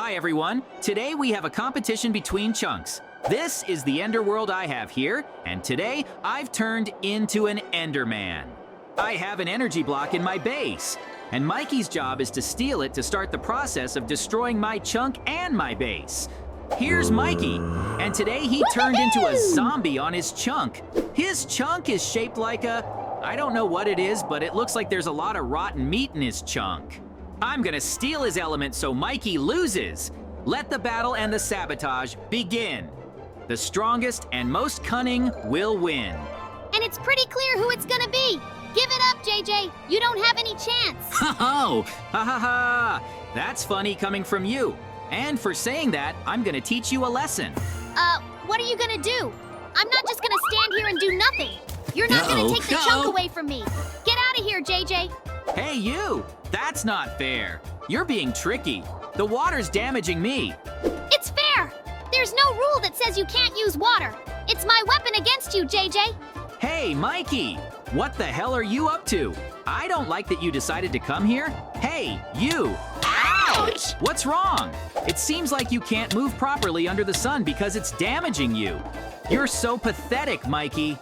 Hi everyone, today we have a competition between chunks. This is the Ender world I have here, and today I've turned into an Enderman. I have an energy block in my base, and Mikey's job is to steal it to start the process of destroying my chunk and my base. Here's Mikey, and today he turned into a zombie on his chunk. His chunk is shaped like I don't know what it is, but it looks like there's a lot of rotten meat in his chunk. I'm gonna steal his element so Mikey loses. Let the battle and the sabotage begin. The strongest and most cunning will win. And it's pretty clear who it's gonna be. Give it up, JJ. You don't have any chance. Oh, ha ha ha. That's funny coming from you. And for saying that, I'm gonna teach you a lesson. What are you gonna do? I'm not just gonna stand here and do nothing. You're not gonna take the chunk away from me. Get out of here, JJ. Hey, you! That's not fair. You're being tricky. The water's damaging me. It's fair. There's no rule that says you can't use water. It's my weapon against you, JJ. Hey, Mikey! What the hell are you up to? I don't like that you decided to come here. Hey, you! Ouch! What's wrong? It seems like you can't move properly under the sun because it's damaging you. You're so pathetic, Mikey.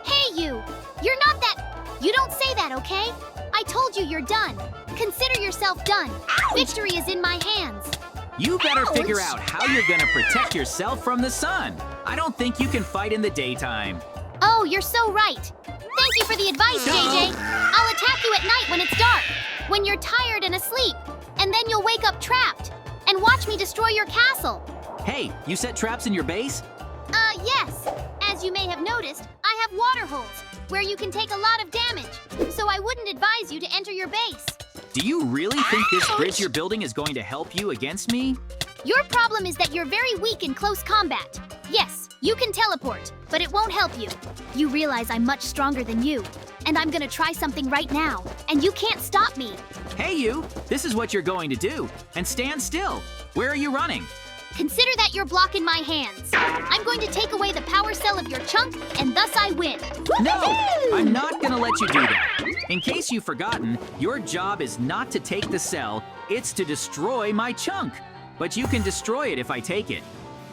Hey you! You're not that... You don't say that, okay? I told you you're done. Consider yourself done. Ouch! Victory is in my hands. You better Ouch! figure out how you're gonna protect yourself from the sun. I don't think you can fight in the daytime. Oh, you're so right. Thank you for the advice, JJ. I'll attack you at night when it's dark, when you're tired and asleep, and then you'll wake up trapped and watch me destroy your castle. Hey, you set traps in your base? Yes. As you may have noticed, I have water holes where you can take a lot of damage, so I wouldn't advise you to enter your base. Do you really think this bridge you're building is going to help you against me? Your problem is that you're very weak in close combat. Yes, you can teleport, but it won't help you. You realize I'm much stronger than you, and I'm gonna try something right now, and you can't stop me. Hey you, this is what you're going to do, and stand still. Where are you running? Consider that you're blocking my hands. I'm going to take away the power cell of your chunk, and thus I win. No, I'm not gonna let you do that. In case you've forgotten, your job is not to take the cell, it's to destroy my chunk. But you can destroy it if I take it.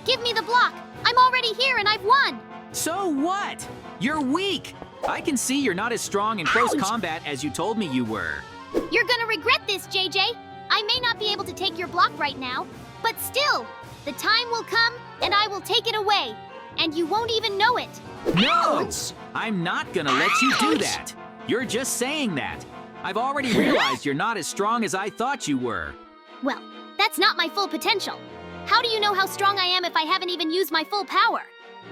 Give me the block. I'm already here and I've won. So what? You're weak. I can see you're not as strong in close combat as you told me you were. You're gonna regret this, JJ. I may not be able to take your block right now, but still, the time will come and I will take it away, and you won't even know it. No! I'm not gonna let you do that. You're just saying that. I've already realized you're not as strong as I thought you were. Well, that's not my full potential. How do you know how strong I am if I haven't even used my full power?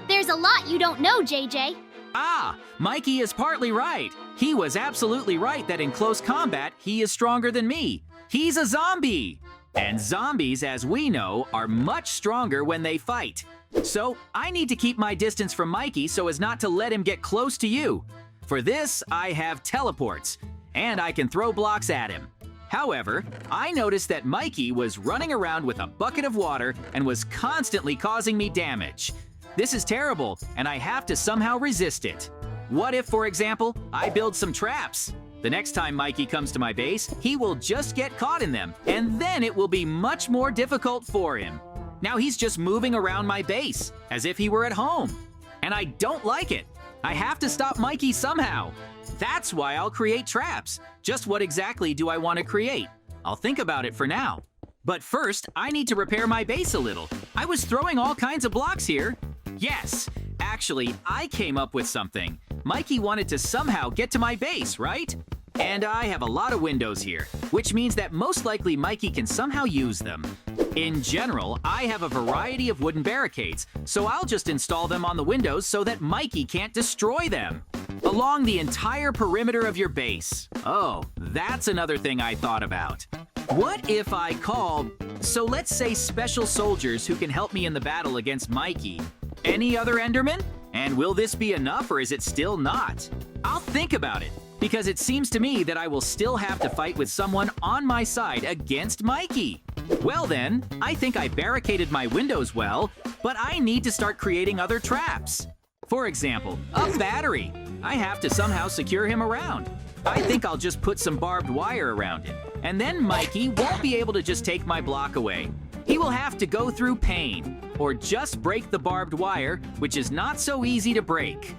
There's a lot you don't know, JJ. Ah, Mikey is partly right. He was absolutely right that in close combat, he is stronger than me. He's a zombie. And zombies, as we know, are much stronger when they fight. So I need to keep my distance from Mikey so as not to let him get close to you. For this, I have teleports, and I can throw blocks at him. However, I noticed that Mikey was running around with a bucket of water and was constantly causing me damage. This is terrible, and I have to somehow resist it. What if, for example, I build some traps? The next time Mikey comes to my base, he will just get caught in them, and then it will be much more difficult for him. Now he's just moving around my base, as if he were at home. And I don't like it. I have to stop Mikey somehow. That's why I'll create traps. Just what exactly do I want to create? I'll think about it for now. But first, I need to repair my base a little. I was throwing all kinds of blocks here. Yes, actually, I came up with something. Mikey wanted to somehow get to my base, right? And I have a lot of windows here, which means that most likely Mikey can somehow use them. In general, I have a variety of wooden barricades, so I'll just install them on the windows so that Mikey can't destroy them. Along the entire perimeter of your base. Oh, that's another thing I thought about. What if I call, so let's say special soldiers who can help me in the battle against Mikey? Any other Enderman? And will this be enough or is it still not? I'll think about it, because it seems to me that I will still have to fight with someone on my side against Mikey. Well then, I think I barricaded my windows well, but I need to start creating other traps. For example, a battery. I have to somehow secure him around. I think I'll just put some barbed wire around it, and then Mikey won't be able to just take my block away. he will have to go through pain, or just break the barbed wire, which is not so easy to break.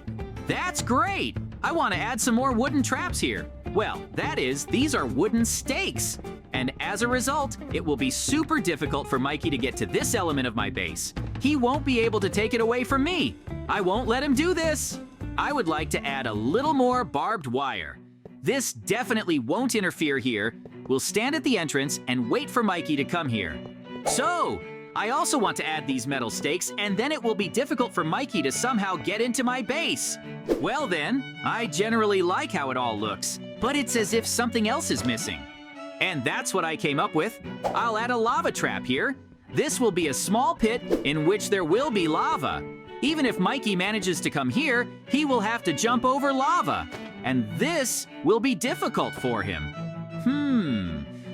That's great! I want to add some more wooden traps here. Well, that is, these are wooden stakes. And as a result, it will be super difficult for Mikey to get to this element of my base. He won't be able to take it away from me. I won't let him do this. I would like to add a little more barbed wire. This definitely won't interfere here. We'll stand at the entrance and wait for Mikey to come here. So, I also want to add these metal stakes, and then it will be difficult for Mikey to somehow get into my base. Well then, I generally like how it all looks, but it's as if something else is missing. And that's what I came up with. I'll add a lava trap here. This will be a small pit in which there will be lava. Even if Mikey manages to come here, he will have to jump over lava. And this will be difficult for him.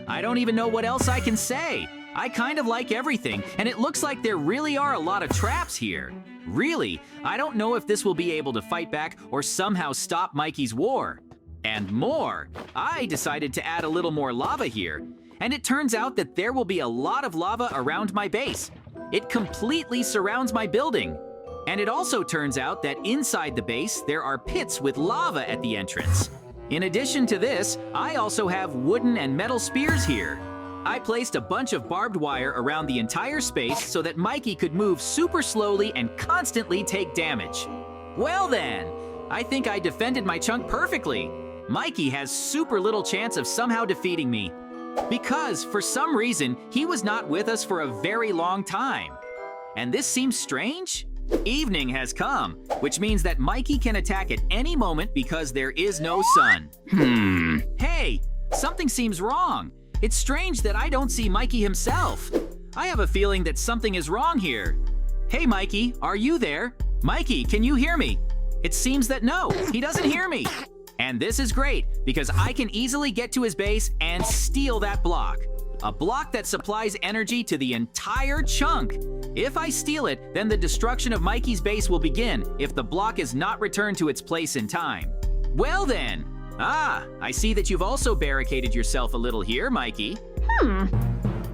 I don't even know what else I can say. I kind of like everything, and it looks like there really are a lot of traps here. Really, I don't know if this will be able to fight back or somehow stop Mikey's war. And more, I decided to add a little more lava here, and it turns out that there will be a lot of lava around my base. It completely surrounds my building. And it also turns out that inside the base, there are pits with lava at the entrance. In addition to this, I also have wooden and metal spears here. I placed a bunch of barbed wire around the entire space so that Mikey could move super slowly and constantly take damage. Well then, I think I defended my chunk perfectly. Mikey has super little chance of somehow defeating me, because for some reason, he was not with us for a very long time. And this seems strange? Evening has come, which means that Mikey can attack at any moment because there is no sun. Hey, something seems wrong. It's strange that I don't see Mikey himself. I have a feeling that something is wrong here. Hey Mikey, are you there? Mikey, can you hear me? It seems that no, he doesn't hear me. And this is great, because I can easily get to his base and steal that block. A block that supplies energy to the entire chunk. If I steal it, then the destruction of Mikey's base will begin if the block is not returned to its place in time. Well then. I see that you've also barricaded yourself a little here, Mikey.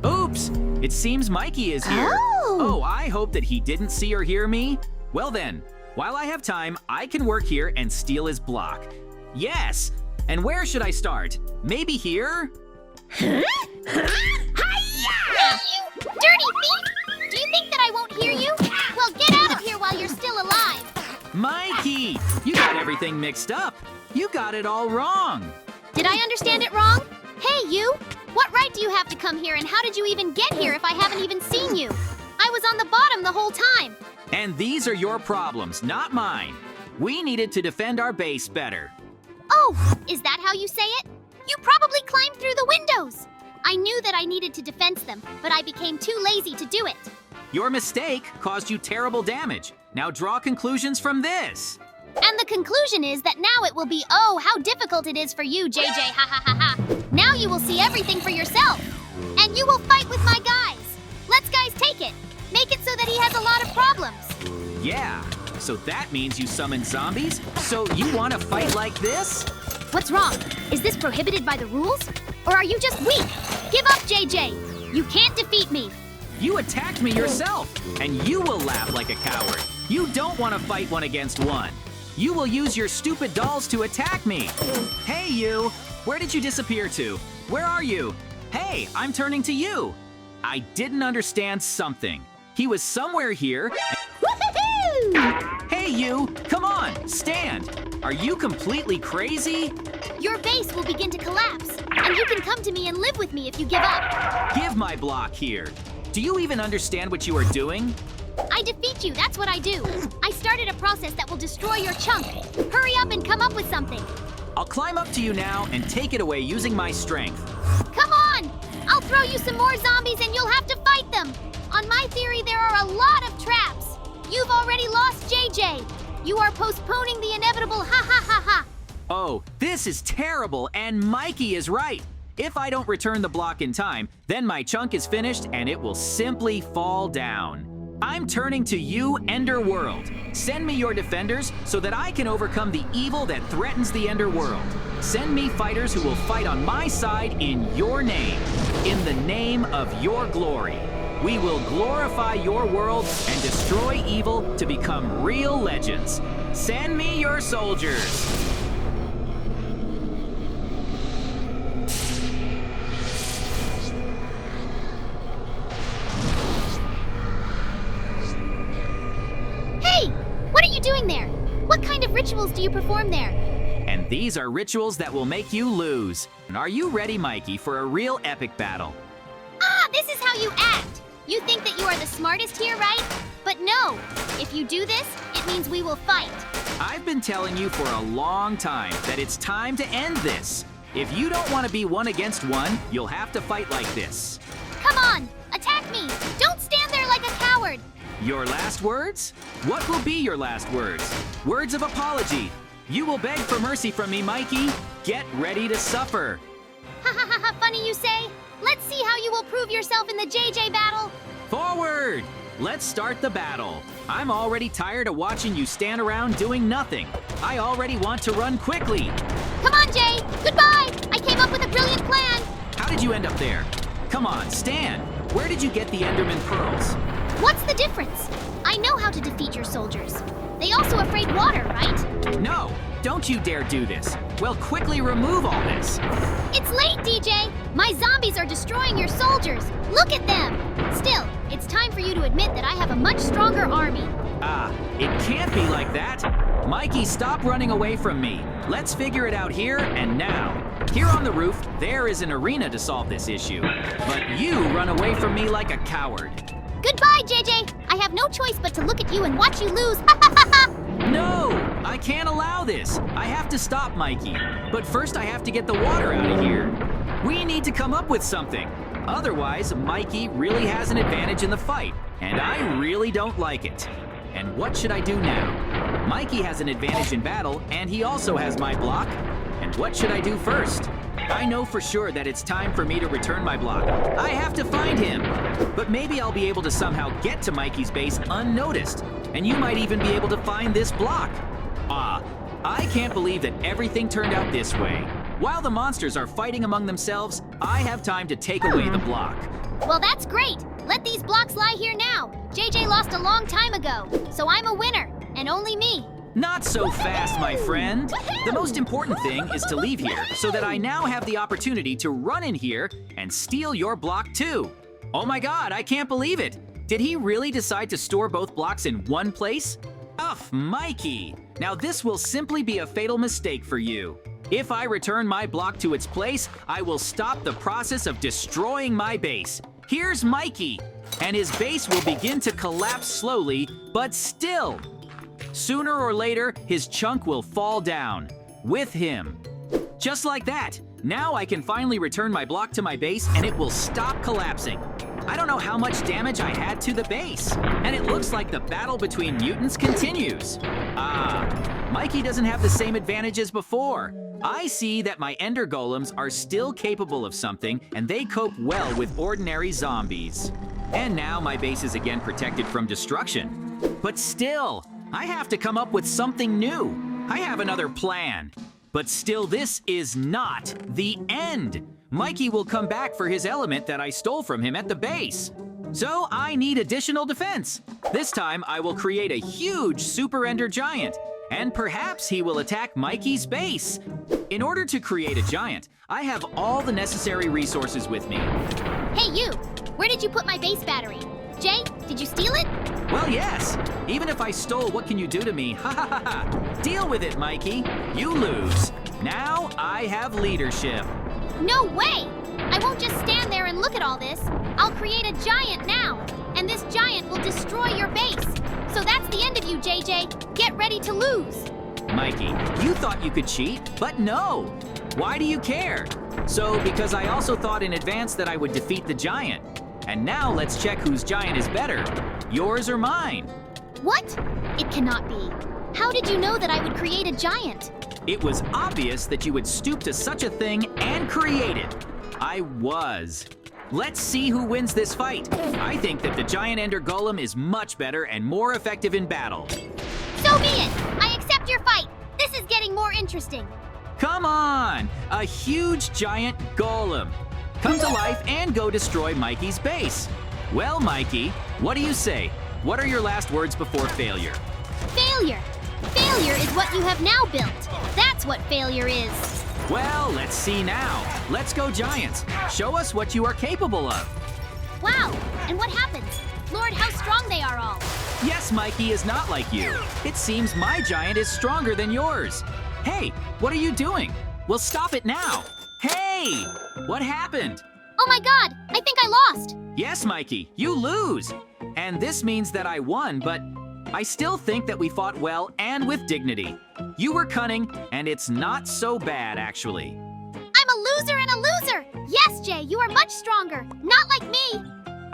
Oops, it seems Mikey is here. Oh, I hope that he didn't see or hear me. Well then, while I have time, I can work here and steal his block. Yes! And where should I start? Maybe here? Hey, you dirty thief! Do you think that I won't hear you? Well, get out of here while you're still alive. Mikey, you got everything mixed up. You got it all wrong. Did I understand it wrong? Hey, you! What right do you have to come here, and how did you even get here if I haven't even seen you? I was on the bottom the whole time. And these are your problems, not mine. We needed to defend our base better. Oh, is that how you say it? You probably climbed through the windows. I knew that I needed to defense them, but I became too lazy to do it. Your mistake caused you terrible damage. Now draw conclusions from this. And the conclusion is that now it will be, oh, how difficult it is for you, JJ, ha ha ha ha. Now you will see everything for yourself. And you will fight with my guys. Let's guys take it. Make it so that he has a lot of problems. Yeah, so that means you summon zombies? So you want to fight like this? What's wrong? Is this prohibited by the rules? Or are you just weak? Give up, JJ. You can't defeat me. You attacked me yourself, and you will laugh like a coward. You don't want to fight one against one. You will use your stupid dolls to attack me. Hey, you! Where did you disappear to? Where are you? Hey, I'm turning to you. I didn't understand something. He was somewhere here. Hey, you! Come on, stand! Are you completely crazy? Your base will begin to collapse, and you can come to me and live with me if you give up. Give my block here. Do you even understand what you are doing? I defeat you, that's what I do. I started a process that will destroy your chunk. Hurry up and come up with something. I'll climb up to you now and take it away using my strength. Come on! I'll throw you some more zombies and you'll have to fight them. On my theory, there are a lot of traps. You've already lost JJ. You are postponing the inevitable, ha ha ha ha. Oh, this is terrible, and Mikey is right. If I don't return the block in time, then my chunk is finished and it will simply fall down. I'm turning to you, Ender World. Send me your defenders so that I can overcome the evil that threatens the Ender World. Send me fighters who will fight on my side in your name, in the name of your glory. We will glorify your world and destroy evil to become real legends. Send me your soldiers. Hey! What are you doing there? What kind of rituals do you perform there? And these are rituals that will make you lose. And are you ready, Mikey, for a real epic battle? Ah, this is how you act! You think that you are the smartest here, right? But no! If you do this, it means we will fight. I've been telling you for a long time that it's time to end this. If you don't want to be one against one, you'll have to fight like this. Come on! Attack me! Don't stand there like a coward! Your last words? What will be your last words? Words of apology. You will beg for mercy from me, Mikey. Get ready to suffer. Ha ha ha ha, funny you say? Let's see how you will prove yourself in the JJ battle. Forward! Let's start the battle. I'm already tired of watching you stand around doing nothing. I already want to run quickly. Come on, Jay! Goodbye! I came up with a brilliant plan! How did you end up there? Come on, stand. Where did you get the Enderman pearls? What's the difference? I know how to defeat your soldiers. They also afraid water, right? No, don't you dare do this. We'll quickly remove all this. It's late, DJ! My zombies are destroying your soldiers! Look at them! Still, it's time for you to admit that I have a much stronger army. Ah, it can't be like that. Mikey, stop running away from me. Let's figure it out here and now. Here on the roof, there is an arena to solve this issue. But you run away from me like a coward. Goodbye, JJ! I have no choice but to look at you and watch you lose! Ha ha ha ha! No! I can't allow this. I have to stop Mikey. But first I have to get the water out of here. We need to come up with something. Otherwise, Mikey really has an advantage in the fight, and I really don't like it. And what should I do now? Mikey has an advantage in battle, and he also has my block. And what should I do first? I know for sure that it's time for me to return my block. I have to find him. But maybe I'll be able to somehow get to Mikey's base unnoticed. And you might even be able to find this block. Ah, I can't believe that everything turned out this way. While the monsters are fighting among themselves, I have time to take away the block. Well, that's great! Let these blocks lie here now! JJ lost a long time ago, so I'm a winner, and only me. Not so fast, my friend. The most important thing is to leave here so that I now have the opportunity to run in here and steal your block too. Oh my God, I can't believe it. Did he really decide to store both blocks in one place? Ugh, Mikey. Now this will simply be a fatal mistake for you. If I return my block to its place, I will stop the process of destroying my base. Here's Mikey, and his base will begin to collapse slowly, but still. Sooner or later, his chunk will fall down. With him. Just like that. Now I can finally return my block to my base, and it will stop collapsing. I don't know how much damage I had to the base. And it looks like the battle between mutants continues. Ah, Mikey doesn't have the same advantage as before. I see that my Ender Golems are still capable of something, and they cope well with ordinary zombies. And now my base is again protected from destruction. But still, I have to come up with something new. I have another plan. But still, this is not the end. Mikey will come back for his element that I stole from him at the base. So I need additional defense. This time I will create a huge Super Ender Giant, and perhaps he will attack Mikey's base. In order to create a giant, I have all the necessary resources with me. Hey you! Where did you put my base battery? Jay, did you steal it? Well, yes. Even if I stole, what can you do to me? Ha ha ha ha. Deal with it, Mikey. You lose. Now I have leadership. No way! I won't just stand there and look at all this. I'll create a giant now, and this giant will destroy your base. So that's the end of you, JJ. Get ready to lose. Mikey, you thought you could cheat, but no. Why do you care? So, because I also thought in advance that I would defeat the giant. And now let's check whose giant is better, yours or mine. What? It cannot be. How did you know that I would create a giant? It was obvious that you would stoop to such a thing and create it. I was. Let's see who wins this fight. I think that the giant Ender Golem is much better and more effective in battle. So be it! I accept your fight! This is getting more interesting. Come on! A huge giant golem. Come to life and go destroy Mikey's base. Well, Mikey, what do you say? What are your last words before failure? Failure. Failure is what you have now built. That's what failure is. Well, let's see now. Let's go, Giants. Show us what you are capable of. Wow, and what happens? Lord, how strong they are all. Yes, Mikey is not like you. It seems my giant is stronger than yours. Hey, what are you doing? Well, stop it now. Hey, what happened? Oh my god, I think I lost. Yes, Mikey, you lose. And this means that I won, but I still think that we fought well and with dignity. You were cunning, and it's not so bad, actually. I'm a loser and a loser. Yes, Jay, you are much stronger. Not like me.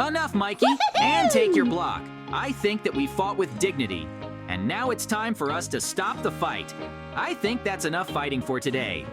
Enough, Mikey, and take your block. I think that we fought with dignity, and now it's time for us to stop the fight. I think that's enough fighting for today.